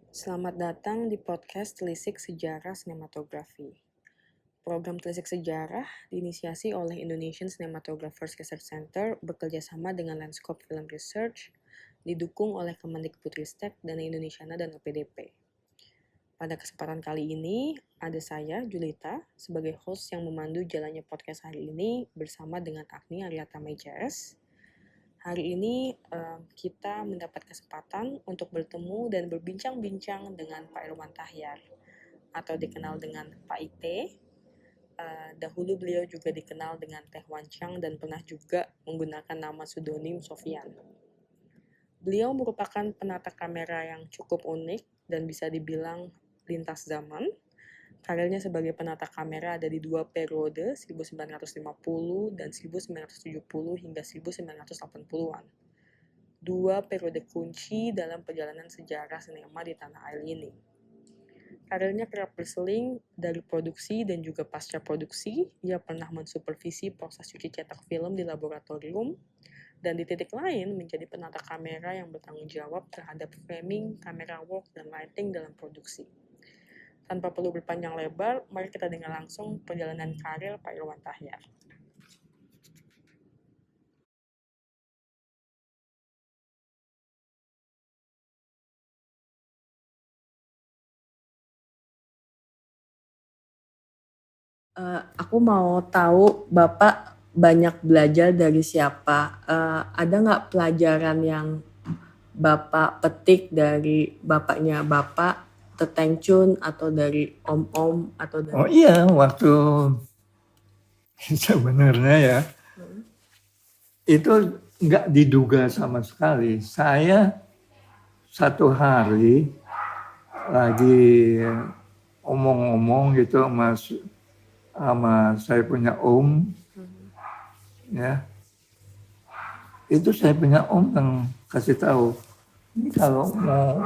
Selamat datang di podcast Telisik Sejarah Sinematografi. Program Telisik Sejarah diinisiasi oleh Indonesian Cinematographers Research Center bekerjasama dengan Landscape Film Research, didukung oleh Kemendikbudristek, Dana Indonesiana, dan LPDP. Pada kesempatan kali ini, ada saya, Julita, sebagai host yang memandu jalannya podcast hari ini bersama dengan Agni Aryatama ICS. Hari ini kita mendapat kesempatan untuk bertemu dan berbincang-bincang dengan Pak Irwan Tahyar atau dikenal dengan Pak Ite. Dahulu beliau juga dikenal dengan Teh Wancang dan pernah juga menggunakan nama pseudonym Sofian. Beliau merupakan penata kamera yang cukup unik dan bisa dibilang lintas zaman. Karirnya sebagai penata kamera ada di dua periode, 1950 dan 1970 hingga 1980-an. Dua periode kunci dalam perjalanan sejarah sinema di tanah air ini. Karirnya kerap berseling dari produksi dan juga pasca produksi. Ia pernah mensupervisi proses cuci cetak film di laboratorium, dan di titik lain menjadi penata kamera yang bertanggung jawab terhadap framing, camera work, dan lighting dalam produksi. Tanpa perlu berpanjang lebar, mari kita dengar langsung perjalanan karir Pak Irwan Tahyar. Aku mau tahu Bapak banyak belajar dari siapa? Ada nggak pelajaran yang Bapak petik dari bapaknya Bapak, Teteng Chun, atau dari Om-Om, atau dari... Oh iya, waktu sebenarnya ya, itu nggak diduga sama sekali. Saya satu hari lagi omong-omong gitu sama saya punya om, ya. Itu saya punya om yang kasih tahu, ini kalau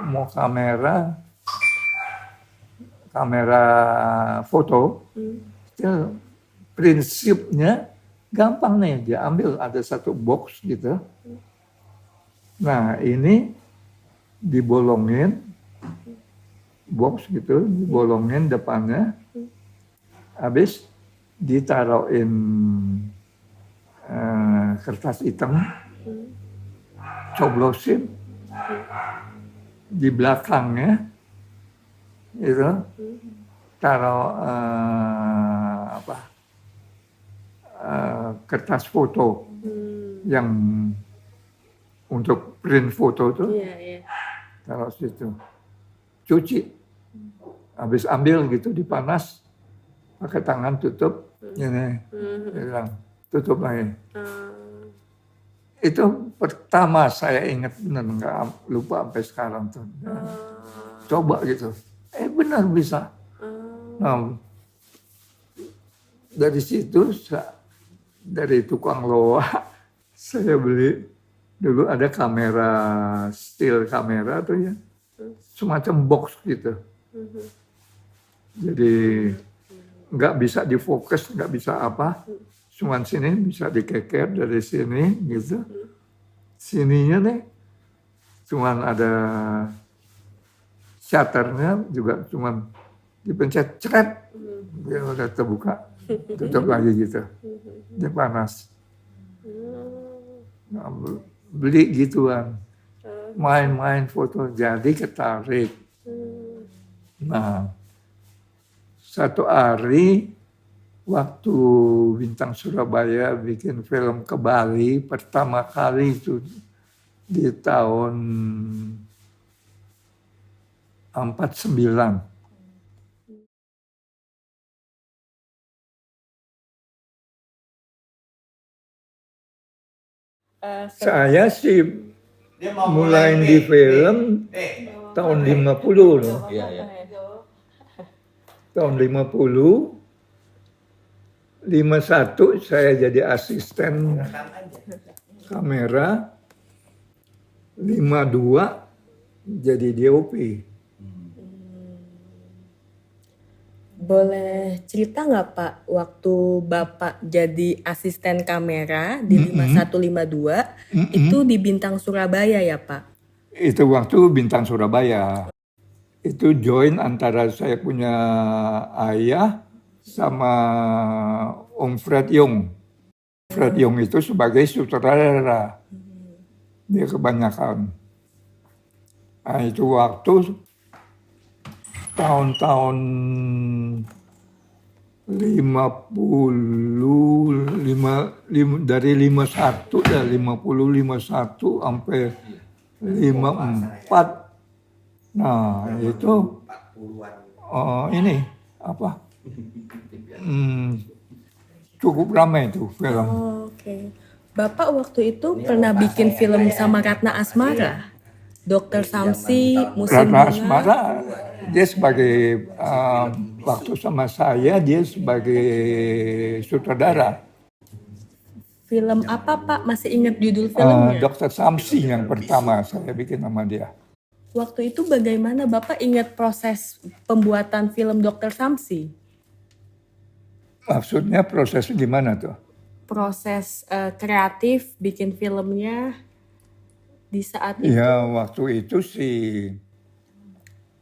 mau kamera foto, itu prinsipnya gampang nih, dia ambil ada satu box gitu. Nah ini dibolongin box gitu, dibolongin depannya, habis ditaruhin kertas hitam, coblosin di belakangnya, itu taruh kertas foto yang untuk print foto tuh, taruh situ, cuci, habis ambil gitu dipanas, pakai tangan tutup, ini, bilang tutup lagi. Itu pertama saya ingat benar, nggak lupa sampai sekarang tuh. Coba gitu, benar bisa. Nah, dari situ dari tukang loa saya beli dulu ada kamera still kamera tuh ya, semacam box gitu. Jadi nggak bisa difokus, nggak bisa apa, cuman sini bisa dikeker dari sini gitu. Sininya nih cuman ada shutternya juga, cuman dipencet ceret, dia udah terbuka, tutup lagi gitu. Dia panas. Nah, beli gituan, main-main foto, jadi ketarik. Nah, satu hari waktu Bintang Surabaya bikin film ke Bali pertama kali itu di tahun 49. Saya sih mulai di film tahun 50 loh. Tahun 50, 51 saya jadi asisten kamera, 52 jadi DOP. Boleh cerita nggak Pak, waktu Bapak jadi asisten kamera di 5152, itu di Bintang Surabaya ya Pak? Itu waktu Bintang Surabaya. itu join antara saya punya ayah sama Om Fred Young. Fred Young itu sebagai sutradara, dia kebanyakan. Nah, itu waktu tahun-tahun dari 51 ya 51 sampai 54. Nah, itu ini apa? Cukup ramai itu film. Oke. Bapak waktu itu pernah bikin film sama Ratna Asmara? Dokter Samsi, Musim Ratna Bunga. Asmara dia sebagai waktu sama saya dia sebagai sutradara. Film apa Pak? Masih ingat judul filmnya? Dokter Samsi yang pertama saya bikin sama dia. Waktu itu bagaimana Bapak ingat proses pembuatan film Dokter Samsi? Maksudnya proses gimana tuh? Proses kreatif bikin filmnya di saat itu? Ya waktu itu sih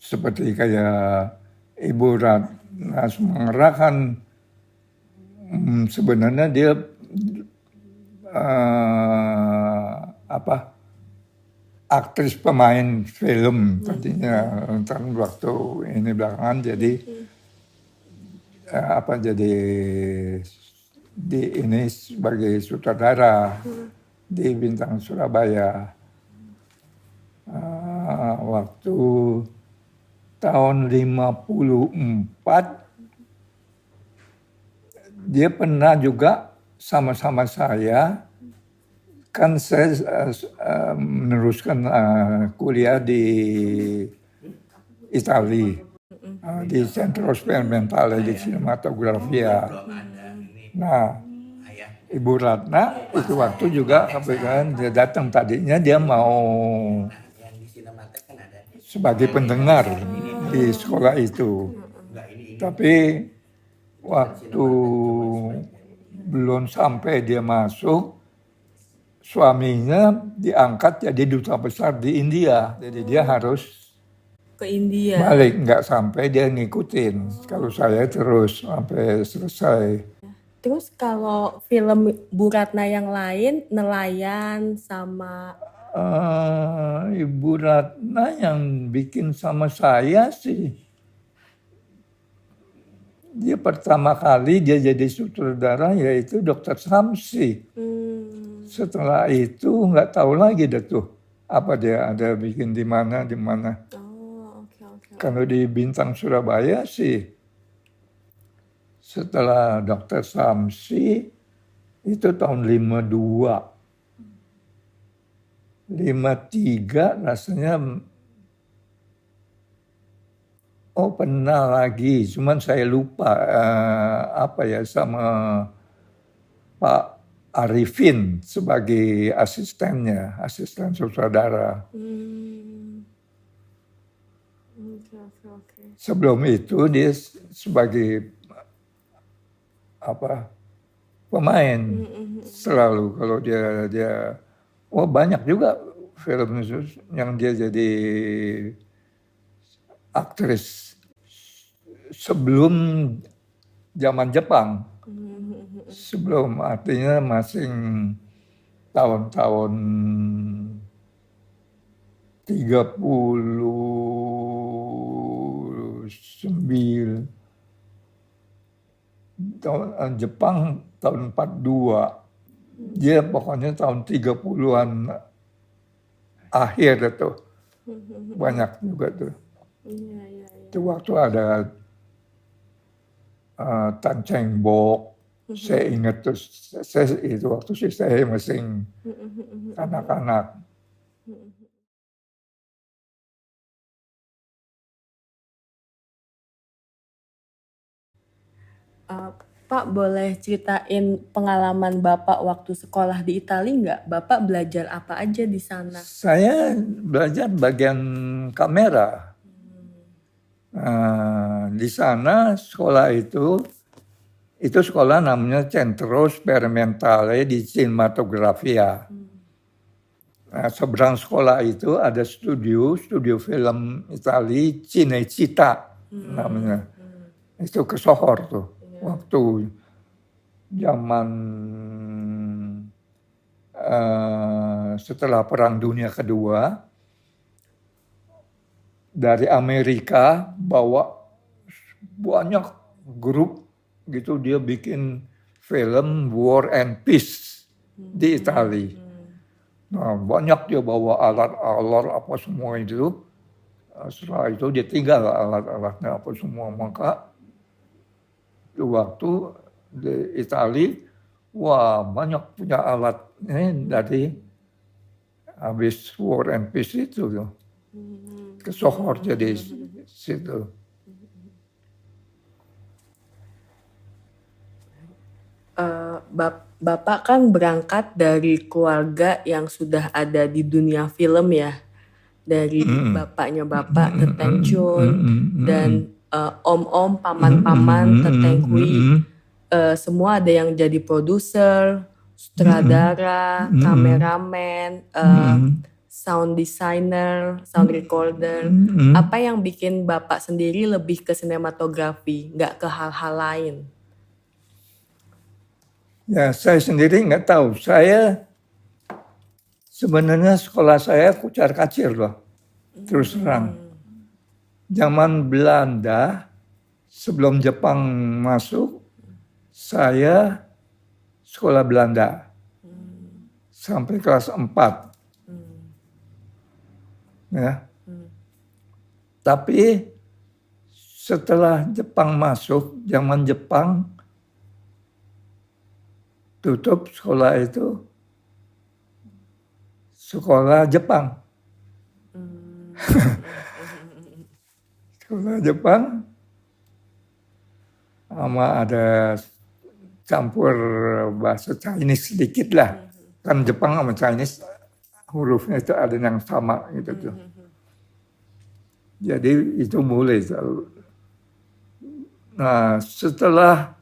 seperti kayak Ibu Ratna Asmara kan sebenarnya dia aktris pemain film tadinya kan waktu ini belakangan jadi jadi di ini sebagai sutradara di Bintang Surabaya waktu tahun 54 dia pernah juga sama-sama saya. Kan saya meneruskan kuliah di Italia, di Centro Sperimentale di Cinematografia. Nah, Ibu Ratna itu waktu juga kebetulan dia datang tadinya dia mau sebagai pendengar di sekolah itu. Tapi waktu belum sampai dia masuk, suaminya diangkat jadi duta besar di India. Jadi dia harus ke India. Balik, nggak sampai dia ngikutin. Kalau saya terus sampai selesai. Terus kalau film Bu Ratna yang lain, Nelayan sama... Ibu Ratna yang bikin sama saya sih. Dia pertama kali dia jadi sutradara yaitu Dokter Samsi. Setelah itu nggak tahu lagi dah tuh apa dia ada bikin di mana. Okay. Kalau di Bintang Surabaya sih setelah Dokter Samsi itu tahun 52, 53 rasanya pernah lagi, cuman saya lupa sama Pak Arifin sebagai asistennya, asisten sutradara. Okay. Sebelum itu dia sebagai pemain selalu kalau dia banyak juga film yang dia jadi aktris sebelum zaman Jepang. Sebelum artinya masing tahun-tahun 39 tahun Jepang tahun 42. Dia pokoknya tahun 30-an akhir itu. Banyak juga tuh. Itu waktu ada Tan Cheng Bok. Saya ingat tuh, itu waktu saya masih anak-anak. Pak boleh ceritain pengalaman Bapak waktu sekolah di Italia nggak? Bapak belajar apa aja di sana? Saya belajar bagian kamera. Di sana sekolah itu sekolah namanya Centro Sperimentale di Cinematografia. Nah, seberang sekolah itu ada studio film Itali, Cinecittà namanya. Itu ke Sohor tuh, waktu zaman setelah Perang Dunia Kedua, dari Amerika bawa banyak grup gitu, dia bikin film War and Peace di Itali. Nah, banyak dia bawa alat-alat apa semua itu. Setelah itu dia tinggal alat-alatnya apa semua. Maka waktu di Itali, wah banyak punya alat dari habis War and Peace itu tuh. Ke Sohor jadi situ. Bapak kan berangkat dari keluarga yang sudah ada di dunia film ya. Dari bapaknya Bapak, Teteng Chun, dan om-om, paman-paman, Teteng Hui. Semua ada yang jadi produser, sutradara, kameramen, sound designer, sound recorder. Apa yang bikin Bapak sendiri lebih ke sinematografi, nggak ke hal-hal lain? Ya, saya sendiri nggak tahu. Saya sebenarnya sekolah saya kucar-kacir loh, terus terang. Zaman Belanda, sebelum Jepang masuk, saya sekolah Belanda sampai kelas 4. Ya. Tapi setelah Jepang masuk, zaman Jepang tutup sekolah itu, sekolah Jepang. Sekolah Jepang sama ada campur bahasa Chinese sedikit lah. Kan Jepang sama Chinese hurufnya itu ada yang sama gitu tuh. Jadi itu mulai. Nah, setelah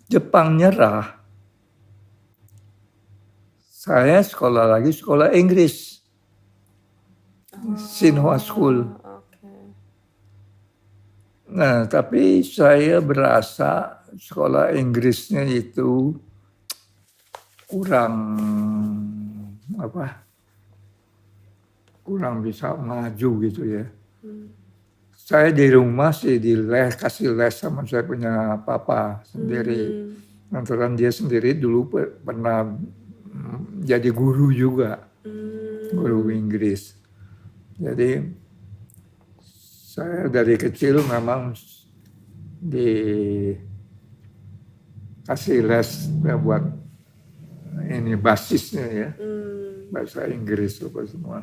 Jepang nyerah, saya sekolah lagi sekolah Inggris, Shinhwa School. Nah, tapi saya berasa sekolah Inggrisnya itu kurang bisa maju gitu ya. Saya di rumah sih kasih les sama saya punya papa sendiri. Lantaran dia sendiri dulu pernah jadi guru juga, guru Inggris. Jadi saya dari kecil memang dikasih les ya, buat ini basisnya ya, bahasa Inggris apa semua.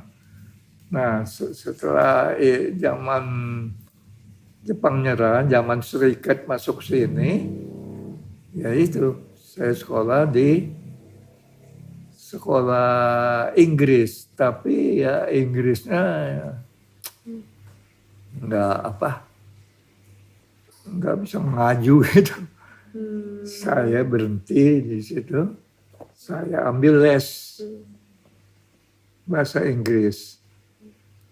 Nah, setelah zaman Jepang nyerah, zaman Serikat masuk sini, ya itu saya sekolah di sekolah Inggris, tapi ya Inggrisnya nggak bisa maju gitu. Saya berhenti di situ, saya ambil les bahasa Inggris.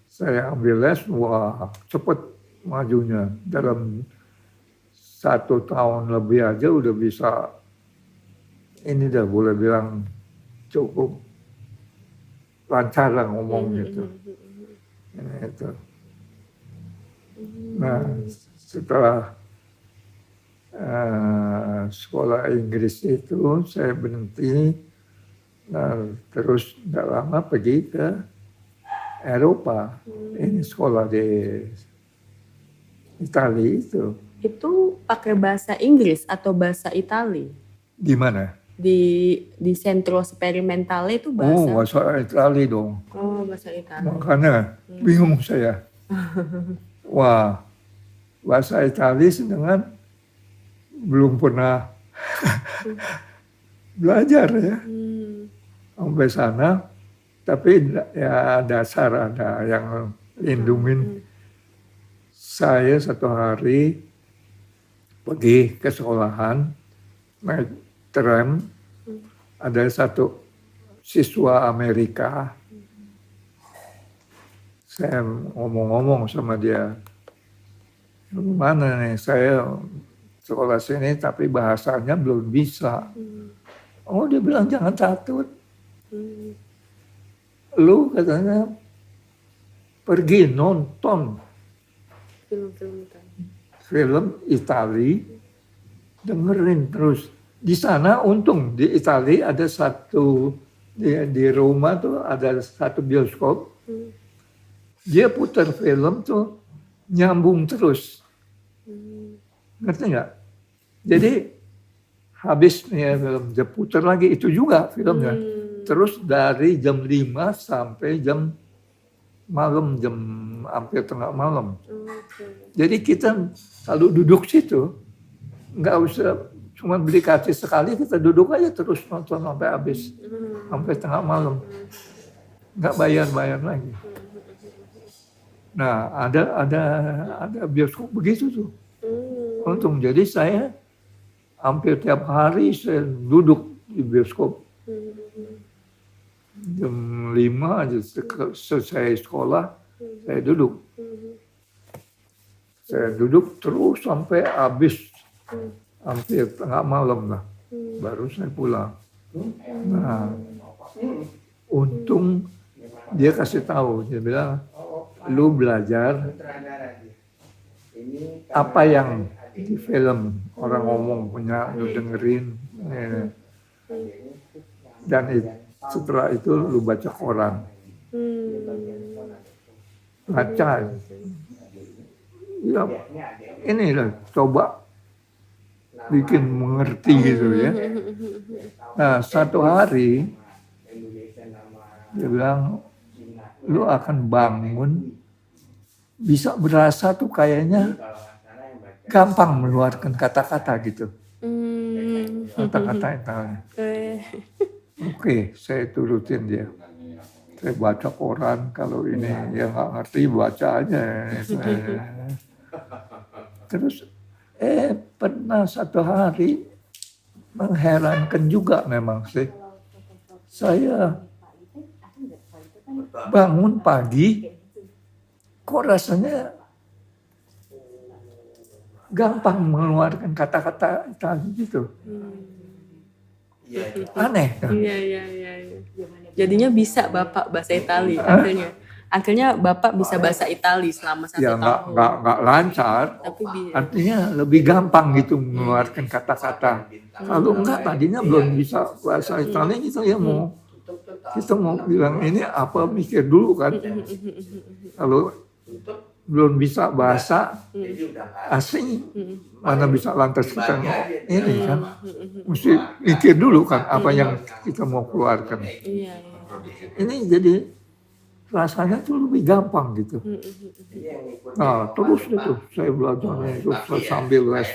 Saya ambil les, wah cepet majunya. Dalam 1 tahun lebih aja udah bisa, ini dah boleh bilang cukup lancar lah ngomong gitu. Itu. Nah, setelah sekolah Inggris itu saya berhenti, nah, terus tidak lama pergi ke Eropa. Ini sekolah di Italia itu. Itu pakai bahasa Inggris atau bahasa Itali? Di mana? Di Centro Sperimentale itu bahasa? Oh, bahasa Italia dong. Oh, bahasa Itali. Makanya bingung saya. Wah, bahasa Italia sedangkan belum pernah belajar ya. Sampai sana, tapi ya dasar ada yang lindungin. Saya satu hari pergi ke sekolahan, naik tram, ada satu siswa Amerika Saya ngomong-ngomong sama dia, gimana nih saya sekolah sini tapi bahasanya belum bisa. Oh dia bilang jangan takut. Lu katanya pergi nonton film Itali, dengerin terus. Di sana untung di Itali ada satu di Roma tuh ada satu bioskop. Dia putar film tuh nyambung terus. Ngerti nggak? Jadi habis nih film dia putar lagi itu juga filmnya. Terus dari jam 5 sampai jam malam, jam hampir tengah malam. Jadi kita kalau duduk situ nggak usah cuma beli karcis sekali, kita duduk aja terus nonton sampai habis, sampai tengah malam, nggak bayar lagi. Nah ada bioskop begitu tuh, untung. Jadi saya hampir tiap hari saya duduk di bioskop. Jam 5 aja selesai sekolah, saya duduk. Saya duduk terus sampai habis, hampir tengah malam lah, baru saya pulang. Nah, untung dia kasih tahu, dia bilang, lu belajar apa yang di film orang ngomong punya, lu dengerin. Dan setelah itu lu baca koran. Baca. Ya, inilah coba bikin mengerti gitu ya. Nah, satu hari dia bilang, lu akan bangun bisa berasa tuh kayaknya gampang mengeluarkan kata-kata gitu. Kata-kata itu. Oke, saya turutin dia. Saya baca koran, kalau ini yang nggak ngerti baca aja. Terus pernah satu hari mengherankan juga memang sih. Saya bangun pagi, kok rasanya gampang mengeluarkan kata-kata gitu. Aneh kan? Iya. Jadinya bisa Bapak bahasa Itali akhirnya. Akhirnya Bapak bisa bahasa Itali selama 1 ya, tahun. Nggak lancar. Tapi artinya lebih gampang gitu mengeluarkan kata-kata. Kalau enggak tadinya belum bisa bahasa Itali gitu ya, kita mau bilang ini apa mikir dulu kan. Kalau belum bisa bahasa asing, mana bisa lantas kita ini kan, mesti mikir dulu kan apa yang kita mau keluarkan. Iya. Ini jadi rasanya tuh lebih gampang gitu. Nah terus itu saya belajarnya itu sambil les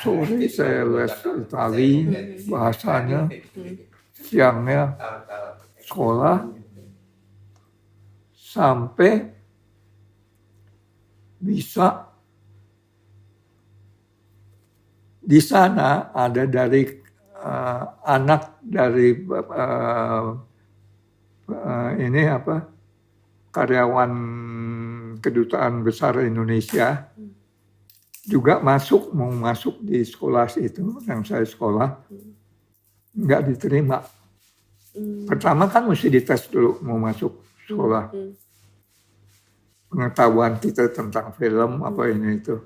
sore, saya les Itali bahasanya, siangnya sekolah, sampai bisa di sana ada dari anak dari ini apa, karyawan Kedutaan Besar Indonesia juga mau masuk di sekolah itu yang saya sekolah, nggak diterima. Pertama kan mesti dites dulu mau masuk sekolah. Pengetahuan kita tentang film apa ini itu.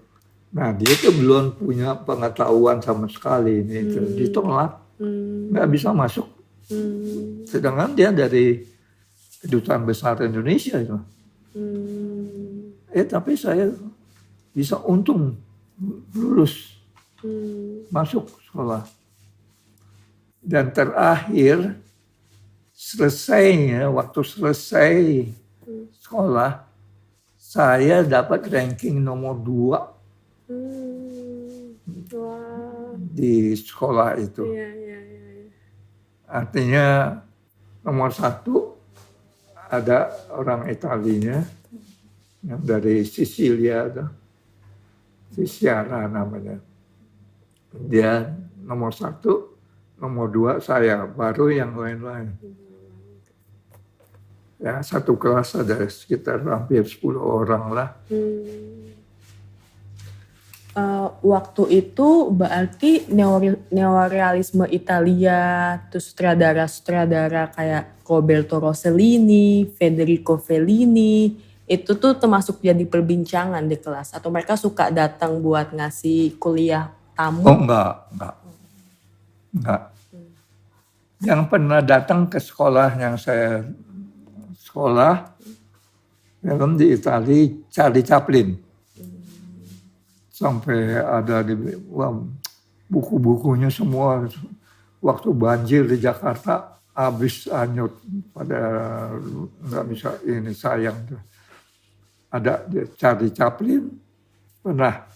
Nah dia tuh belum punya pengetahuan sama sekali ini itu, ditolak, nggak bisa masuk. Sedangkan dia dari Kedutaan Besar Indonesia itu. Tapi saya bisa untung lulus, masuk sekolah. Dan terakhir waktu selesai sekolah, saya dapat ranking nomor 2 di sekolah itu. Artinya nomor 1 ada orang Italinya yang dari Sicilia, Sicilia namanya. Dia nomor 1, nomor 2 saya, baru yang lain-lain. Ya, satu kelas ada sekitar hampir 10 orang lah. Waktu itu berarti neorealisme Italia, terus sutradara-sutradara kayak Roberto Rossellini, Federico Fellini, itu tuh termasuk jadi perbincangan di kelas? Atau mereka suka datang buat ngasih kuliah tamu? Oh enggak. Yang pernah datang ke sekolah yang saya sekolah film di Italia, Charlie Chaplin. Sampai ada di buku-bukunya semua waktu banjir di Jakarta habis hanyut pada nggak bisa ini sayang tuh. Ada Charlie Chaplin pernah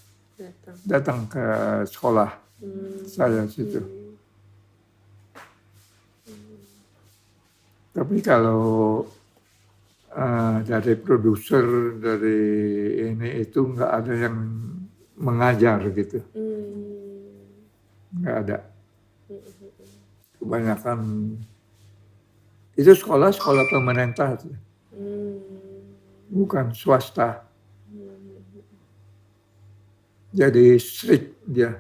datang ke sekolah saya situ. Tapi kalau dari produser dari ini itu nggak ada yang mengajar gitu, nggak ada. Kebanyakan itu sekolah pemerintah, bukan swasta. Jadi strict dia.